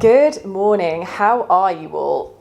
Good morning. How are you all?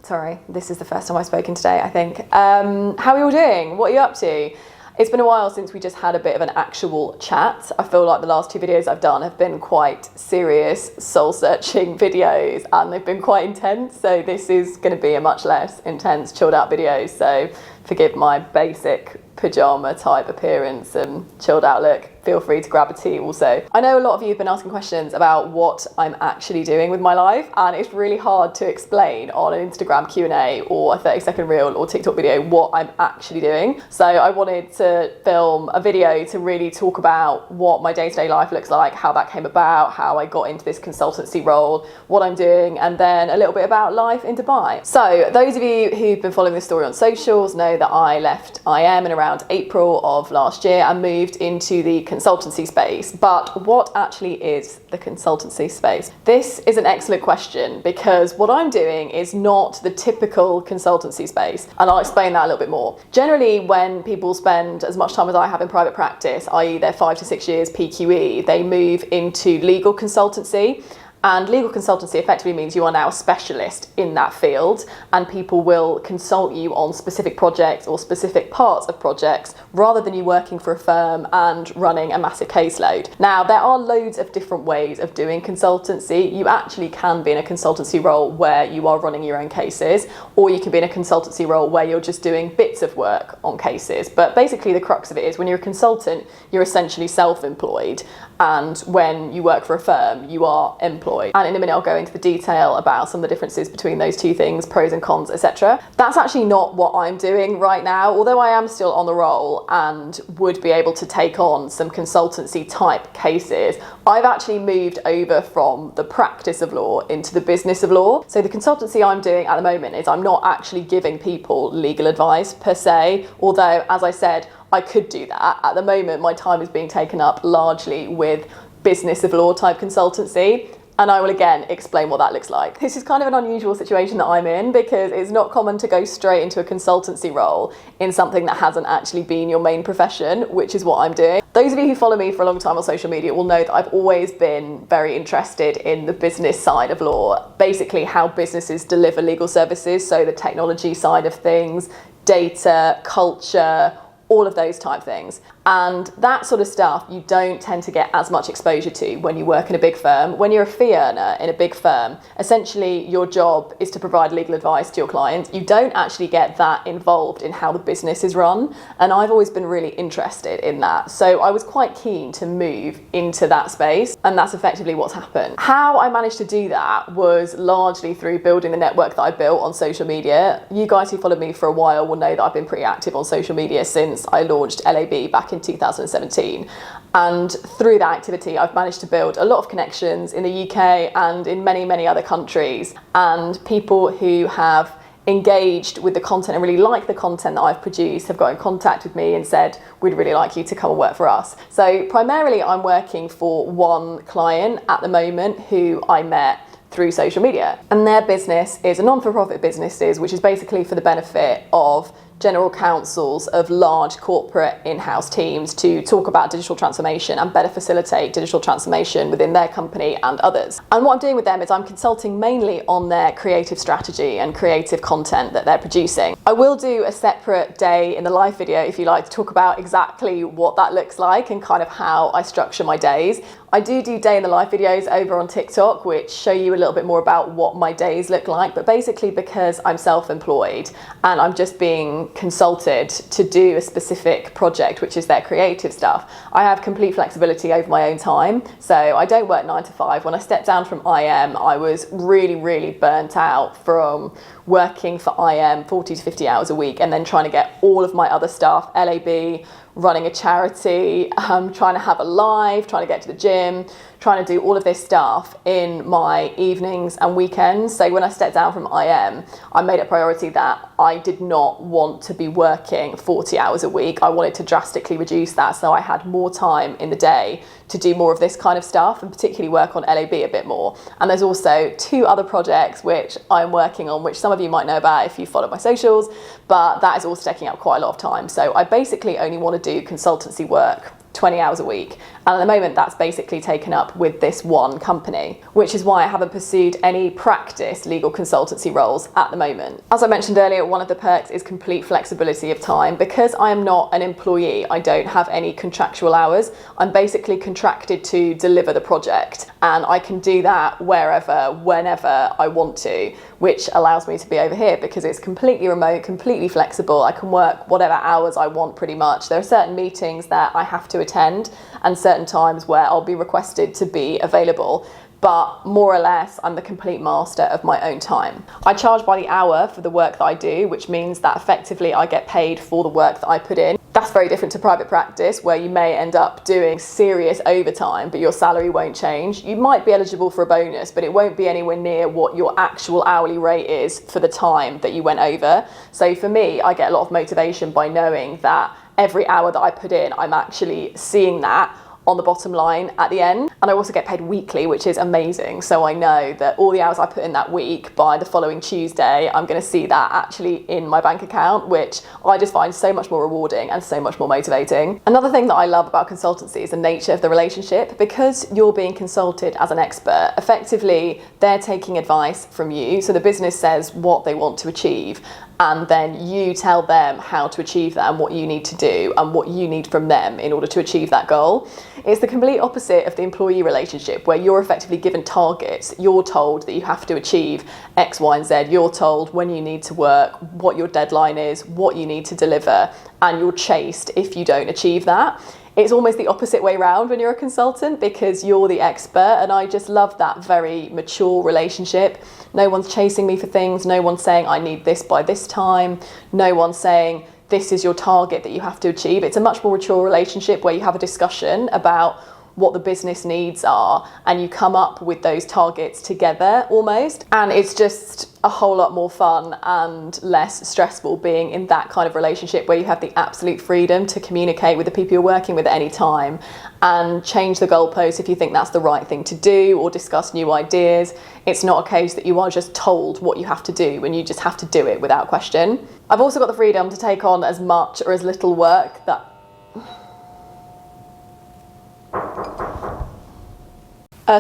Sorry, this is the first time I've spoken today, I think. How are you all doing? What are you up to? It's been a while since we just had a bit of an actual chat. I feel like the last two videos I've done have been quite serious, soul-searching videos, and they've been quite intense. So this is going to be a much less intense, chilled out video. So forgive my basic pajama type appearance and chilled out look. Feel free to grab a tea also. I know a lot of you have been asking questions about what I'm actually doing with my life, and it's really hard to explain on an Instagram Q&A or a 30-second reel or TikTok video what I'm actually doing. So I wanted to film a video to really talk about what my day-to-day life looks like, how that came about, how I got into this consultancy role, what I'm doing, and then a little bit about life in Dubai. So those of you who've been following this story on socials know that I left IM in around April of last year and moved into the consultancy space. But what actually is the consultancy space? This is an excellent question because what I'm doing is not the typical consultancy space, and I'll explain that a little bit more. Generally, when people spend as much time as I have in private practice, i.e. their 5 to 6 years PQE, they move into legal consultancy. And legal consultancy effectively means you are now a specialist in that field, and people will consult you on specific projects or specific parts of projects rather than you working for a firm and running a massive caseload. Now, there are loads of different ways of doing consultancy. You actually can be in a consultancy role where you are running your own cases, or you can be in a consultancy role where you're just doing bits of work on cases. But basically the crux of it is when you're a consultant, you're essentially self-employed, and when you work for a firm, you are employed. And in a minute I'll go into the detail about some of the differences between those two things, pros and cons, etc. That's actually not what I'm doing right now, although I am still on the roll and would be able to take on some consultancy type cases. I've actually moved over from the practice of law into the business of law. So the consultancy I'm doing at the moment is I'm not actually giving people legal advice per se, although, as I said, I could do that. At the moment, my time is being taken up largely with business of law type consultancy, and I will again explain what that looks like. This is kind of an unusual situation that I'm in because it's not common to go straight into a consultancy role in something that hasn't actually been your main profession, which is what I'm doing. Those of you who follow me for a long time on social media will know that I've always been very interested in the business side of law, basically how businesses deliver legal services, so the technology side of things, data, culture, all of those type things. And that sort of stuff you don't tend to get as much exposure to when you work in a big firm. When you're a fee earner in a big firm, essentially your job is to provide legal advice to your clients. You don't actually get that involved in how the business is run. And I've always been really interested in that. So I was quite keen to move into that space, and that's effectively what's happened. How I managed to do that was largely through building the network that I built on social media. You guys who followed me for a while will know that I've been pretty active on social media since I launched LAB back in 2017, and through that activity I've managed to build a lot of connections in the UK and in many other countries, and people who have engaged with the content and really like the content that I've produced have got in contact with me and said, we'd really like you to come and work for us. So primarily I'm working for one client at the moment who I met through social media, and their business is a non-for-profit business, which is basically for the benefit of general counsels of large corporate in-house teams to talk about digital transformation and better facilitate digital transformation within their company and others. And what I'm doing with them is I'm consulting mainly on their creative strategy and creative content that they're producing. I will do a separate day in the live video, if you like, to talk about exactly what that looks like and kind of how I structure my days. I do day in the life videos over on TikTok, which show you a little bit more about what my days look like. But basically, because I'm self-employed and I'm just being consulted to do a specific project, which is their creative stuff, I have complete flexibility over my own time. So I don't work 9 to 5. When I stepped down from IM, I was really burnt out from working for IM 40 to 50 hours a week and then trying to get all of my other stuff, LAB, running a charity, trying to have a life, trying to get to the gym, trying to do all of this stuff in my evenings and weekends. So when I stepped down from IM, I made it a priority that I did not want to be working 40 hours a week. I wanted to drastically reduce that so I had more time in the day to do more of this kind of stuff and particularly work on LAB a bit more. And there's also 2 other projects which I'm working on, which some of you might know about if you follow my socials, but that is also taking up quite a lot of time. So I basically only want to do consultancy work 20 hours a week. And at the moment, that's basically taken up with this one company, which is why I haven't pursued any practice legal consultancy roles at the moment. As I mentioned earlier, one of the perks is complete flexibility of time. Because I am not an employee, I don't have any contractual hours. I'm basically contracted to deliver the project, and I can do that wherever, whenever I want to, which allows me to be over here because it's completely remote, completely flexible. I can work whatever hours I want pretty much. There are certain meetings that I have to attend and certain times where I'll be requested to be available, but more or less I'm the complete master of my own time. I charge by the hour for the work that I do, which means that effectively I get paid for the work that I put in. That's very different to private practice, where you may end up doing serious overtime, but your salary won't change. You might be eligible for a bonus, but it won't be anywhere near what your actual hourly rate is for the time that you went over. So for me, I get a lot of motivation by knowing that every hour that I put in, I'm actually seeing that on the bottom line at the end. And I also get paid weekly, which is amazing. So I know that all the hours I put in that week, by the following Tuesday, I'm going to see that actually in my bank account, which I just find so much more rewarding and so much more motivating. Another thing that I love about consultancy is the nature of the relationship. Because you're being consulted as an expert, effectively they're taking advice from you. So the business says what they want to achieve, and then you tell them how to achieve that and what you need to do and what you need from them in order to achieve that goal. It's the complete opposite of the employee relationship, where you're effectively given targets. You're told that you have to achieve X, Y, and Z. You're told when you need to work, what your deadline is, what you need to deliver, and you're chased if you don't achieve that. It's almost the opposite way around when you're a consultant, because you're the expert, and I just love that very mature relationship. No one's chasing me for things. No one's saying I need this by this time. No one's saying this is your target that you have to achieve. It's a much more mature relationship where you have a discussion about what the business needs are, and you come up with those targets together almost. And it's just a whole lot more fun and less stressful being in that kind of relationship where you have the absolute freedom to communicate with the people you're working with at any time and change the goalposts if you think that's the right thing to do, or discuss new ideas. It's not a case that you are just told what you have to do and you just have to do it without question. I've also got the freedom to take on as much or as little work that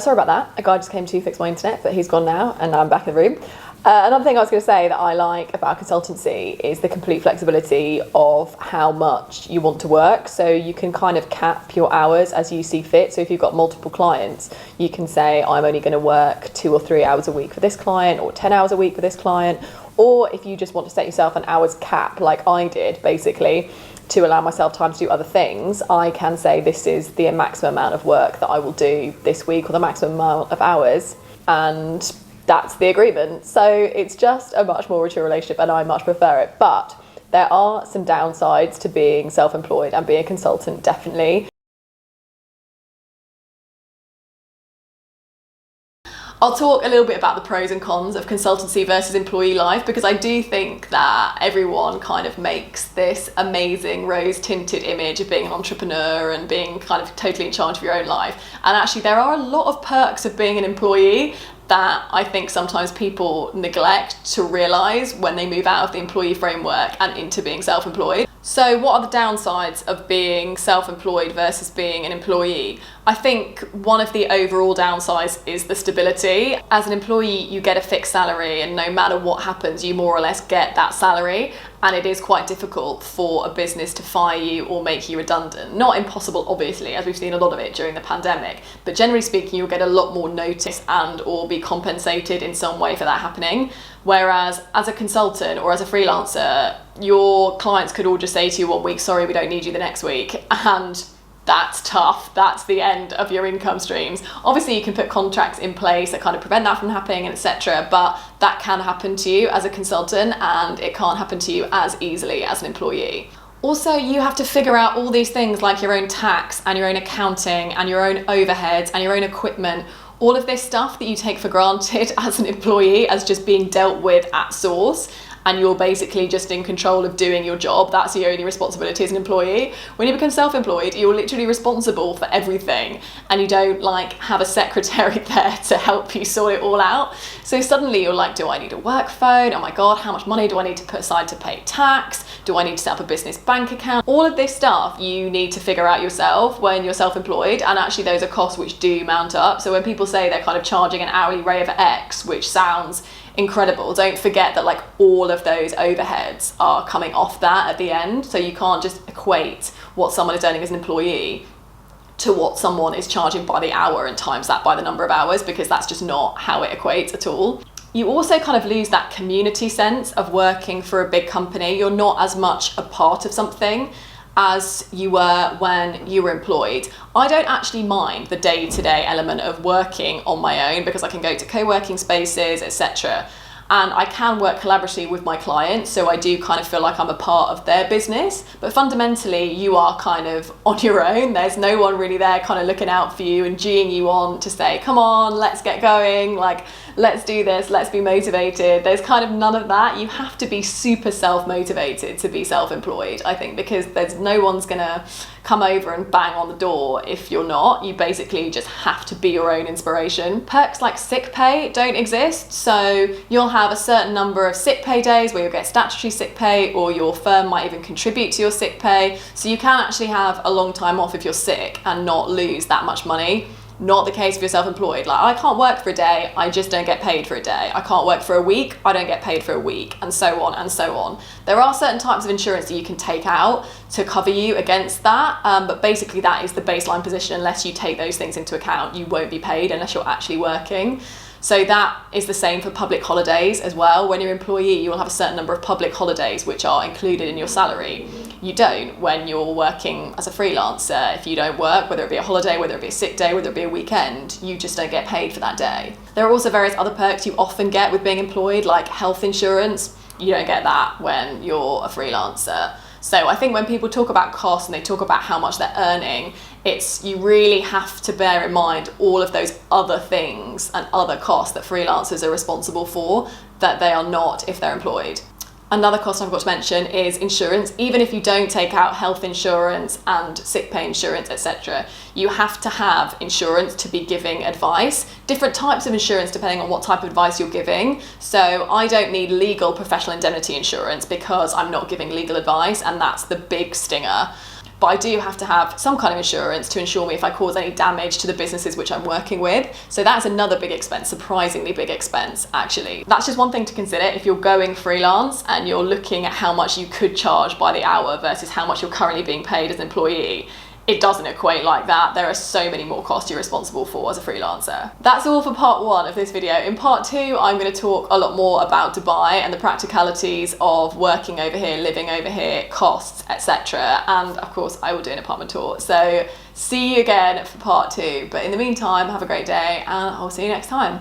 sorry about that. A guy just came to fix my internet, but he's gone now, and now I'm back in the room. Another thing I was going to say that I like about consultancy is the complete flexibility of how much you want to work. So you can kind of cap your hours as you see fit. So if you've got multiple clients, you can say, I'm only going to work 2 or 3 hours a week for this client, or 10 hours a week for this client. Or if you just want to set yourself an hours cap, like I did, basically, to allow myself time to do other things, I can say this is the maximum amount of work that I will do this week, or the maximum amount of hours, and that's the agreement. So it's just a much more mature relationship, and I much prefer it. But there are some downsides to being self-employed and being a consultant, definitely. I'll talk a little bit about the pros and cons of consultancy versus employee life, because I do think that everyone kind of makes this amazing rose-tinted image of being an entrepreneur and being kind of totally in charge of your own life. And actually there are a lot of perks of being an employee that I think sometimes people neglect to realise when they move out of the employee framework and into being self-employed. So what are the downsides of being self-employed versus being an employee? I think one of the overall downsides is the stability. As an employee, you get a fixed salary, and no matter what happens, you more or less get that salary. And it is quite difficult for a business to fire you or make you redundant. Not impossible, obviously, as we've seen a lot of it during the pandemic, but generally speaking, you'll get a lot more notice and or be compensated in some way for that happening. Whereas as a consultant or as a freelancer, your clients could all just say to you 1 week, sorry, we don't need you the next week. And that's tough. That's the end of your income streams. Obviously, you can put contracts in place that kind of prevent that from happening, etc. But that can happen to you as a consultant, and it can't happen to you as easily as an employee. Also, you have to figure out all these things like your own tax and your own accounting and your own overheads and your own equipment. All of this stuff that you take for granted as an employee as just being dealt with at source. and you're basically just in control of doing your job. That's your only responsibility as an employee. When you become self-employed, you're literally responsible for everything, and you don't like have a secretary there to help you sort it all out. So suddenly you're like, do I need a work phone? Oh my God, how much money do I need to put aside to pay tax? Do I need to set up a business bank account? All of this stuff you need to figure out yourself when you're self-employed, and actually those are costs which do mount up. So when people say they're kind of charging an hourly rate of X, which sounds incredible, don't forget that like all of those overheads are coming off that at the end. So you can't just equate what someone is earning as an employee to what someone is charging by the hour and times that by the number of hours, because that's just not how it equates at all. You also kind of lose that community sense of working for a big company. You're not as much a part of something as you were when you were employed. I don't actually mind the day-to-day element of working on my own because I can go to co-working spaces, etc. And I can work collaboratively with my clients, so I do kind of feel like I'm a part of their business. But fundamentally, you are kind of on your own. There's no one really there kind of looking out for you and geeing you on to say, come on, let's get going, like, let's do this, let's be motivated. There's kind of none of that. You have to be super self-motivated to be self-employed, I think, because there's no one's gonna come over and bang on the door if you're not. You basically just have to be your own inspiration. Perks like sick pay don't exist, so you'll have a certain number of sick pay days where you'll get statutory sick pay, or your firm might even contribute to your sick pay, so you can actually have a long time off if you're sick and not lose that much money. Not the case if you're self-employed. Like, I can't work for a day, I just don't get paid for a day. I can't work for a week, I don't get paid for a week, and so on and so on. There are certain types of insurance that you can take out to cover you against that, but basically that is the baseline position. Unless you take those things into account, you won't be paid unless you're actually working. So that is the same for public holidays as well. When you're an employee, you will have a certain number of public holidays which are included in your salary. You don't when you're working as a freelancer. If you don't work, whether it be a holiday, whether it be a sick day, whether it be a weekend, you just don't get paid for that day. There are also various other perks you often get with being employed, like health insurance. You don't get that when you're a freelancer. So I think when people talk about costs and they talk about how much they're earning, you really have to bear in mind all of those other things and other costs that freelancers are responsible for that they are not if they're employed. Another cost I've got to mention is insurance. Even if you don't take out health insurance and sick pay insurance, etc., you have to have insurance to be giving advice. Different types of insurance depending on what type of advice you're giving. So I don't need legal professional indemnity insurance because I'm not giving legal advice, and that's the big stinger. But I do have to have some kind of insurance to insure me if I cause any damage to the businesses which I'm working with. So that's another big expense, surprisingly big expense actually. That's just one thing to consider if you're going freelance and you're looking at how much you could charge by the hour versus how much you're currently being paid as an employee. It doesn't equate like that. There are so many more costs you're responsible for as a freelancer. That's all for part one of this video. In part two, I'm going to talk a lot more about Dubai and the practicalities of working over here, living over here, costs, etc. And of course, I will do an apartment tour. So see you again for part two. But in the meantime, have a great day and I'll see you next time.